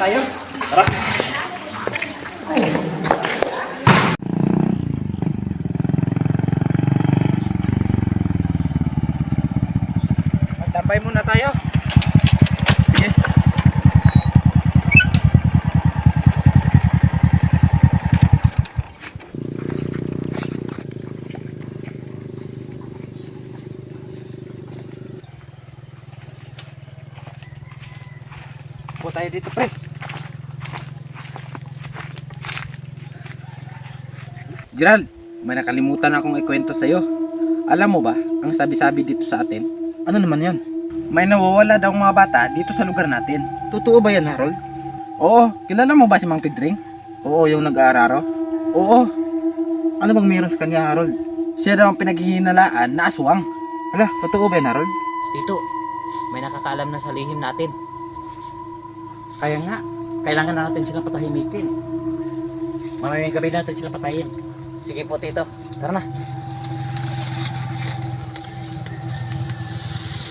tayo. Tara. Magtambay muna tayo. Sige. Upo tayo dito, pre. Gerald, may nakalimutan akong ikwento sa'yo. Alam mo ba, ang sabi-sabi dito sa atin? Ano naman yan? May nawawala daw mga bata dito sa lugar natin. Totoo ba yan, Harold? Oo, kilala mo ba si Mang Pedring? Oo, yung nag-aararo. Oo, Ano bang meron sa kanya, Harold? siya daw ang pinaghihinalaan na aswang. Hala, totoo ba yan, Harold? Tito, may nakakaalam na sa lihim natin. Kaya nga, kailangan na natin silang patahimikin. Mamayang gabi natin silang patayin. Sige po, Tito. Tara na.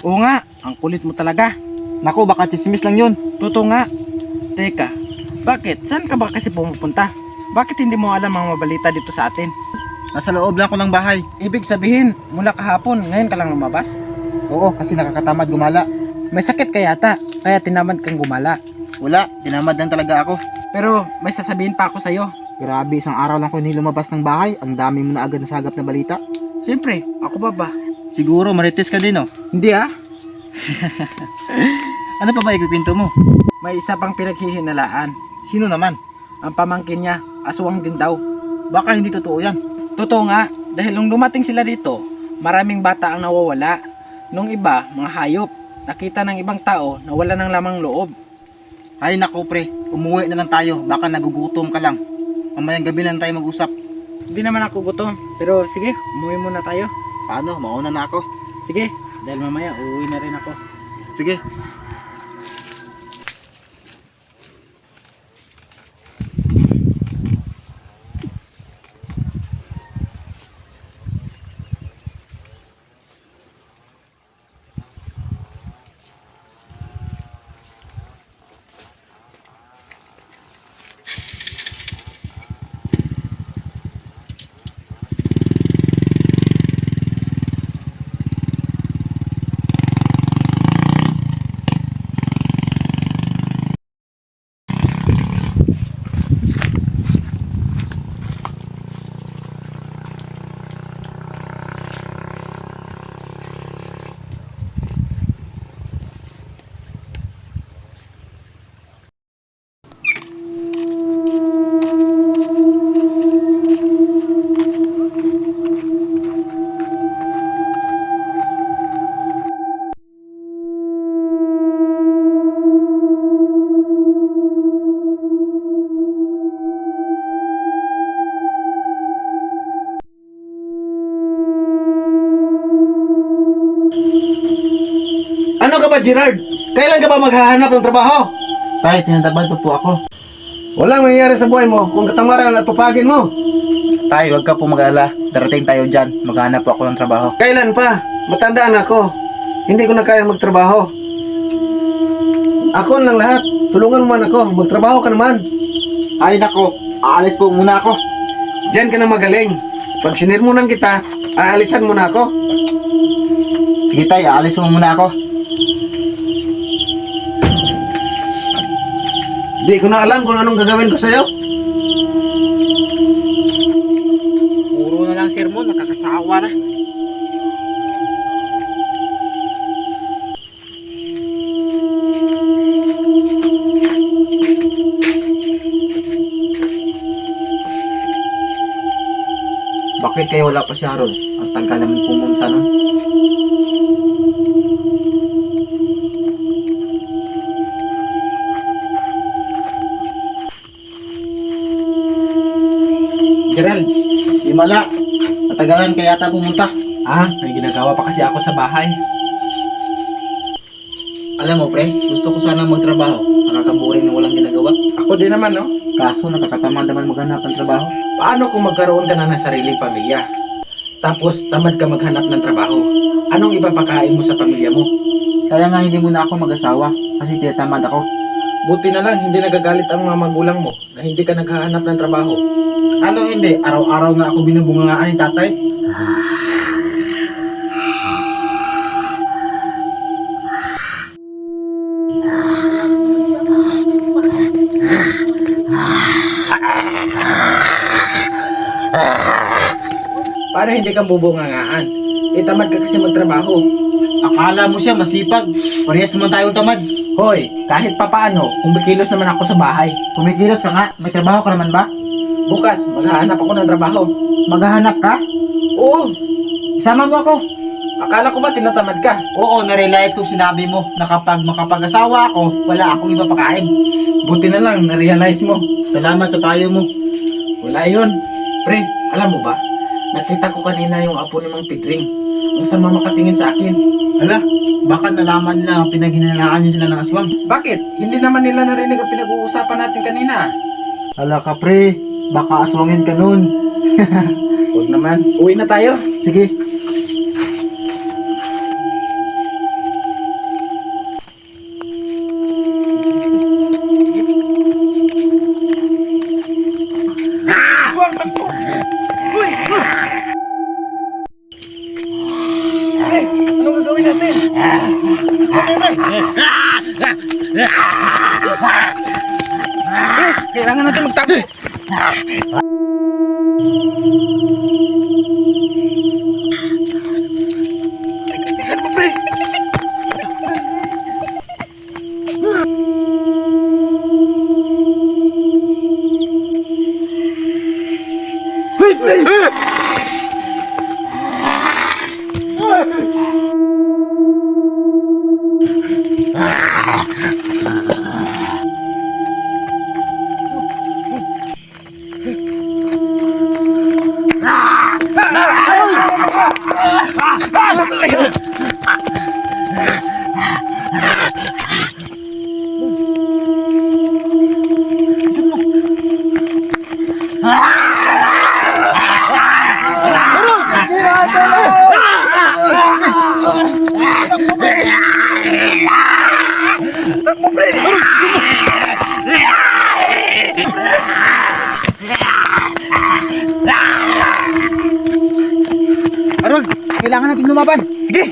Oo nga, ang kulit mo talaga. Naku, baka chismis lang yun. Totoo nga. Teka, bakit? Saan ka ba kasi pumupunta? Bakit hindi mo alam ang mabalita dito sa atin? Nasa loob lang ako ng bahay. Ibig sabihin, mula kahapon, ngayon ka lang lumabas? Oo, kasi nakakatamad gumala. May sakit ka yata, kaya tinamad kang gumala. Wala, tinamad lang talaga ako. Pero may sasabihin pa ako sa'yo. Grabe, isang araw lang ko hindi lumabas ng bahay. Ang dami mo na agad nasagap na balita. Siyempre, ako ba ba? Siguro marites ka din, oh. Hindi ah. Ano pa ba ikikwento mo? May isa pang pinaghihinalaan. Sino naman? Ang pamangkin niya, aswang din daw. Baka hindi totoo yan. Totoo nga, dahil nung dumating sila dito, maraming bata ang nawawala. Nung iba, mga hayop, nakita ng ibang tao na wala ng lamang loob. Ay naku pre, umuwi na lang tayo. Baka nagugutom ka lang. Mamayang gabi lang tayo mag-usap. Hindi naman ako gutom, pero sige, umuwi muna tayo. Paano? Mauna na ako. Sige, dahil mamaya uuwi na rin ako. Sige. Ano ka ba, Gerard? Kailan ka ba maghahanap ng trabaho? Tay, tinatabad pa po ako. Walang mangyayari sa buhay mo kung katamaran at tupagin mo. Tay, wag ka po mag-alala. Darating tayo dyan. Maghanap po ako ng trabaho. Kailan pa? Matanda na ako. Hindi ko na kaya magtrabaho. Ako lang lahat. Tulungan mo man ako. Magtrabaho ka naman. Ay nako, aalis po muna ako. Diyan ka na magaling. Pag sinirmunan kita, aalisan mo na ako. Sige tay, aalis po muna ako. Di ko na alam kung anong gagawin ko sa'yo. Puro na lang sermon, nakakasawa na. Bakit kayo wala pa si Harold? Ang tagal naman pumunta nun. Gerald, Himala, natagalan kaya yata pumunta. may ginagawa pa kasi ako sa bahay. Alam mo pre, gusto ko sana magtrabaho. Nakakaboring na walang ginagawa. Ako din naman, no? Kaso nakakatamad naman maghanap ng trabaho. Paano kung magkaroon ka na ng sariling pamilya? Tapos tamad ka maghanap ng trabaho. Anong ipapakain mo sa pamilya mo? Kaya nga hindi muna ako mag-asawa kasi tinatamad ako. Buti na lang hindi nagagalit ang mga magulang mo na hindi ka naghahanap ng trabaho. Ano hindi? Araw-araw nga ako binubungangaan ni tatay. Para hindi ka bubungangaan. Tamad ka kasi magtrabaho. Akala mo siya masipag. Parehas naman tayong tamad. Hoy, kahit papaano, kumikilos naman ako sa bahay. Kumikilos ka nga. May trabaho ka naman ba? Bukas, maghahanap ako ng trabaho. Maghahanap ka? Oo, Isama mo ako. akala ko ba tinatamad ka? Oo, narealize kong sinabi mo na kapag makapag-asawa ako, wala akong iba pakain. Buti na lang, na-realize mo. Salamat sa payo mo. Wala yun. Pre, alam mo ba? Nakita ko kanina yung apo ni Mang Pedring. Ang sama makatingin sa akin. Hala, baka nalaman na pinaghinalaan niyo sila ng aswang. Bakit? Hindi naman nila narinig ang pinag-uusapan natin kanina. Hala ka pre, baka aswangin ka nun. Huwag naman. Uwi na tayo. Sige. Pre, anong gagawin natin? Kailangan natin magtago. Tignan mo, pre. Arol, kailangan natin lumaban. Sige.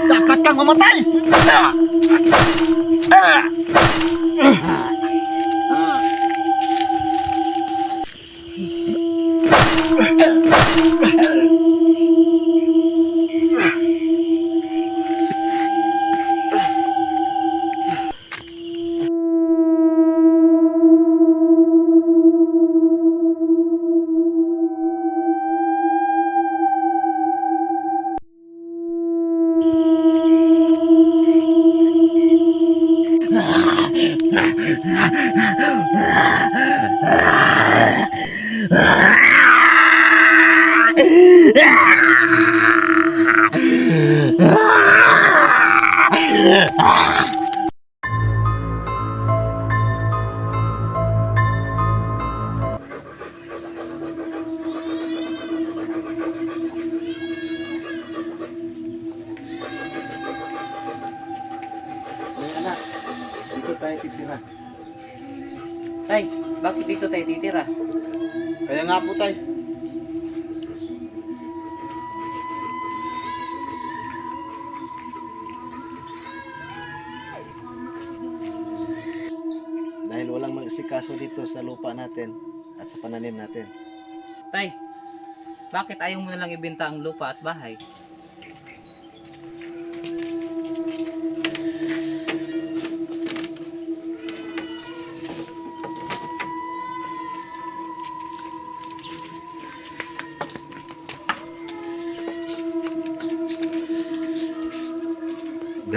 Dapat kang mamatay. Ay, anak, dito tayo titira. Tay, bakit dito tayo titira? Kaya nga po tay. Dahil walang mag-asikaso dito sa lupa natin at sa pananim natin. Tay, bakit ayaw mo na lang ibenta ang lupa at bahay?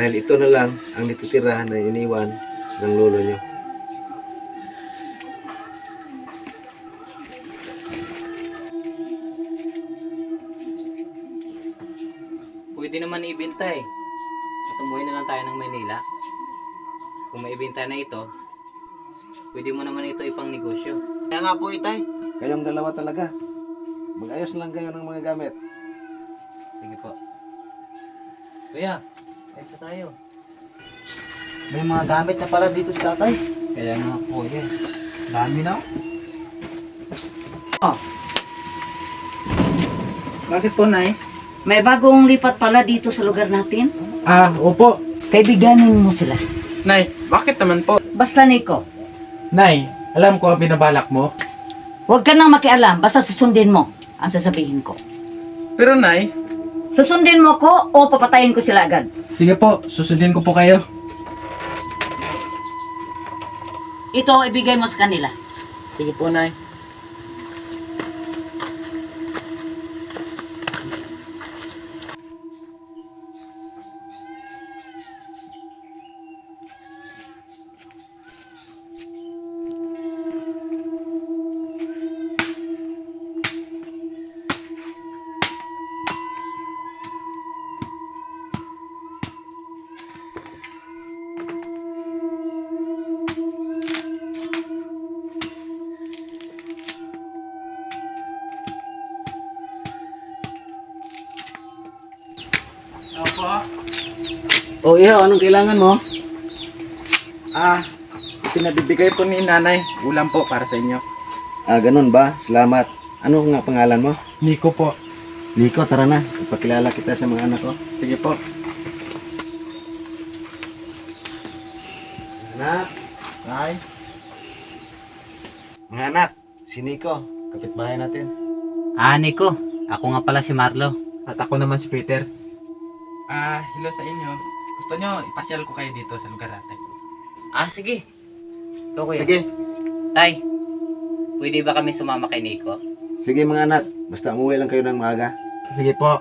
Dahil ito na lang ang natitira na iniwan ng lolo nyo. Pwede naman ibenta eh. At umuwi na lang tayo ng Maynila. Kung maibenta na ito, pwede mo naman ito ipang negosyo. Kaya nga po, itay. Kayong dalawa talaga. Mag-ayos lang kayo ng mga gamit. Sige po. Kuya, ito tayo. May mga gamit na pala dito sa tatay. Kaya nga po yan. Dami na. Bakit po, Nay? May bagong lipat pala dito sa lugar natin. Opo. Kaibiganin mo sila. Nay, bakit naman po? Basta Nico, Nay, alam ko ang binabalak mo. huwag ka nang makialam. Basta susundin mo ang sasabihin ko. Pero Nay, Susundin mo ko o papatayin ko sila agad. sige po, susundin ko po kayo. Ito, ibigay mo sa kanila. Sige po, Nay. Opo. O iho, anong kailangan mo? Pinabibigay po ni Nanay. Ulam po para sa inyo. Ganun ba? Salamat. Ano nga pangalan mo? Nico po. Nico, tara na. Ipakilala kita sa mga anak ko. Sige po. Anak, tay. Mga anak, si Nico, kapitbahay natin. Nico. Ako nga pala si Marlo. At ako naman si Peter. Hello sa inyo. Gusto nyo, ipasyal ko kayo dito sa lugar natin. Sige. Ito kuya. Sige, Tay, pwede ba kami sumama kay Nico? sige mga anak. Basta umuwi lang kayo ng maaga. Sige po.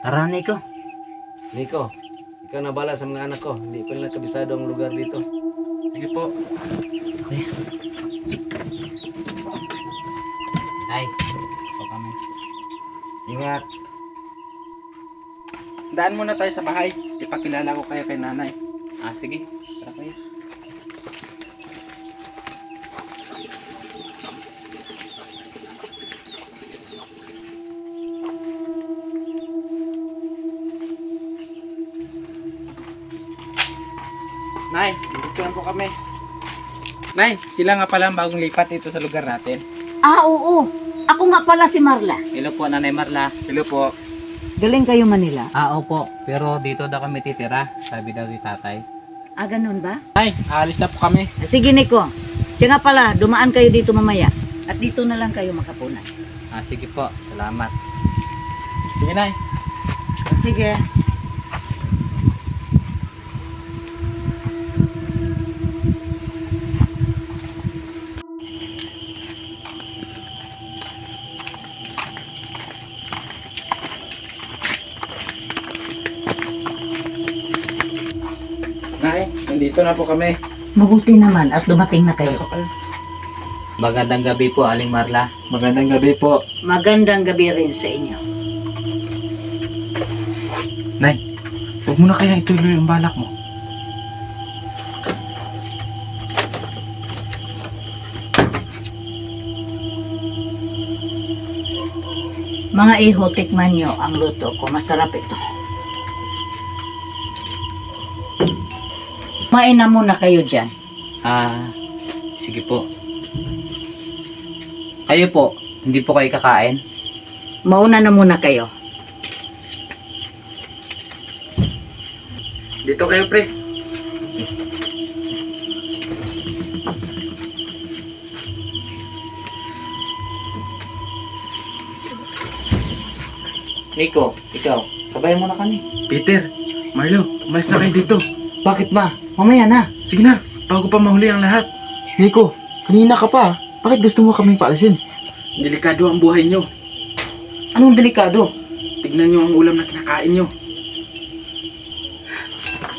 Tara, Nico. Nico, ikaw na bala sa mga anak ko. Hindi pa nila kabisado ang lugar dito. Sige po. Tay, ito kami. Ingat. Daan muna tayo sa bahay. Ipakilala ko kayo kay Nanay. Sige. Tara kuya. Nay, dito lang po kami. Nay, sila nga pala ang bagong lipat dito sa lugar natin. Oo. Ako nga pala si Marla. Hello po, Nanay Marla. Hello po. Galing kayo Manila. Opo. Pero dito daw kami titira. Sabi daw ni tatay. Ganun ba? Nay, aalis na po kami. Sige Nico. Siya nga pala, dumaan kayo dito mamaya. At dito na lang kayo makapunan. Sige po. Salamat. Sige, Nay. Sige. Nay, nandito na po kami. Mabuti naman at dumating na kayo. Pasok kayo. Magandang gabi po, Aling Marla. Magandang gabi po. Magandang gabi rin sa inyo. Nay, huwag mo na kaya ituloy ang balak mo. Mga iho, tikman nyo ang luto ko. Masarap ito. Kumain na muna kayo dyan. Sige po. Kayo po, hindi po kayo kakain? Mauna na muna kayo. Dito kayo, pre. Nico, ikaw, sabayan mo na kami. Peter, Marlo, umalis na kayo dito. Bakit ba? Mamaya na. Sige na, bago pa mahuli ang lahat. Nico, kanina ka pa. Bakit gusto mo kaming paalisin? Delikado ang buhay nyo. Anong delikado? Tignan nyo ang ulam na kinakain nyo.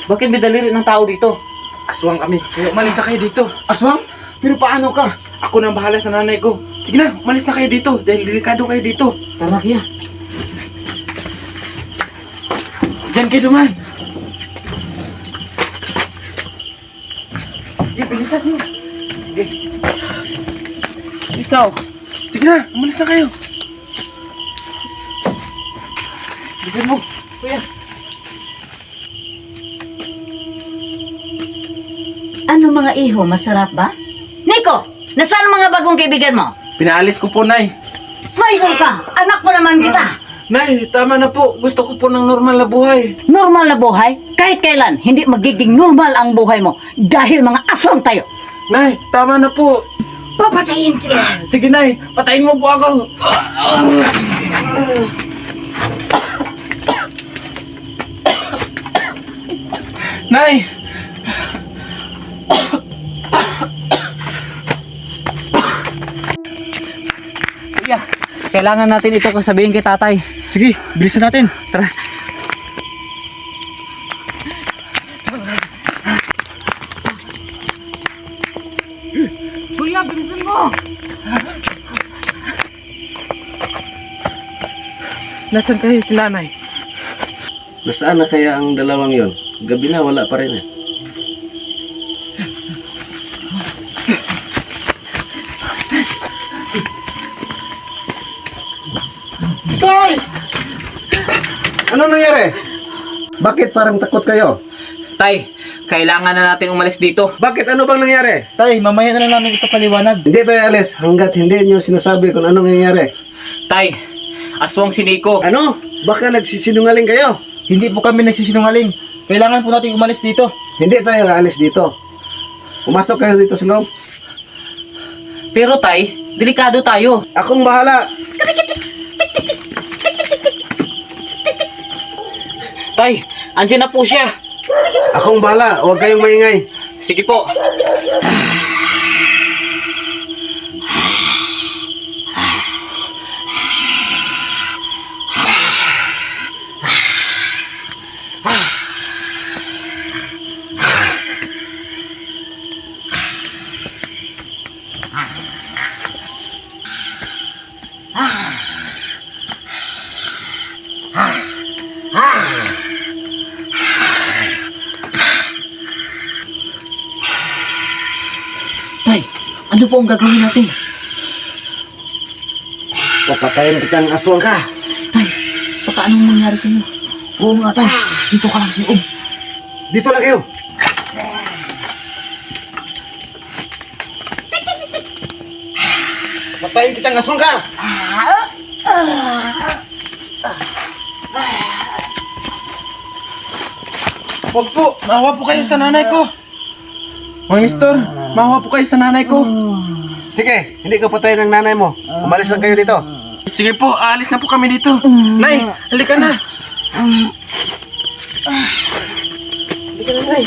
Bakit may daliri ng tao dito? Aswang kami, kaya umalis na kayo dito. Aswang? Pero paano ka? Ako nang bahala sa nanay ko. Sige na, umalis na kayo dito dahil delikado kayo dito. Tara, Kuya. Diyan kayo duman. Sige, bilisan mo. Ikaw. Sige na, umalis na kayo. Bilisan mo. Ano mga iho, masarap ba? Nico, nasaan ang mga bagong kaibigan mo? Pinaalis ko po, Nay. Mayroon ka! Anak ko naman kita! Nay, tama na po. Gusto ko po ng normal na buhay. Normal na buhay, kahit kailan, hindi magiging normal ang buhay mo dahil mga aswang tayo. Nay, tama na po. Papatayin kita! Sige, Nay. Patayin mo po ako. Nay! Kuya, kailangan natin ito sabihin kay tatay. Sige, bilisan natin. Tara. Kuya, bilisan mo! Nasaan kayo sila, Nay? Nasaan na kaya ang dalawang yon? Gabi na, wala pa rin eh. Tay! Ano nangyari? Bakit parang takot kayo? Tay, kailangan na natin umalis dito. Bakit ano bang nangyari? Tay, mamaya na lang namin ito paliwanag. Hindi tayo alis hanggat hindi niyo sinasabi kung anong nangyayari. Tay, aswang si Nico. Ano? Baka nagsisinungaling kayo? Hindi po kami nagsisinungaling. Kailangan po natin umalis dito. Hindi tayo aalis dito. Pumasok kayo dito sa loob. Pero tay, delikado tayo. Akong bahala. Tay, andyan na po siya. Akong bahala. Huwag kayong maingay. Sige po. Tay, ano po ang gagawin natin? Papatayin kitang aswang ka. Tay, baka anong mangyari sa inyo? Oo nga tay, dito ka lang sa loob. Dito lang kayo. Patayin kitang aswang ka. Huwag po. Maawa po kayo sa nanay ko. Mga mister, maawa po kayo sa nanay ko. Sige, hindi ko patayin ng nanay mo. Umalis lang kayo dito. Sige po, aalis na po kami dito. Nay, halika na. Halika na, Nay.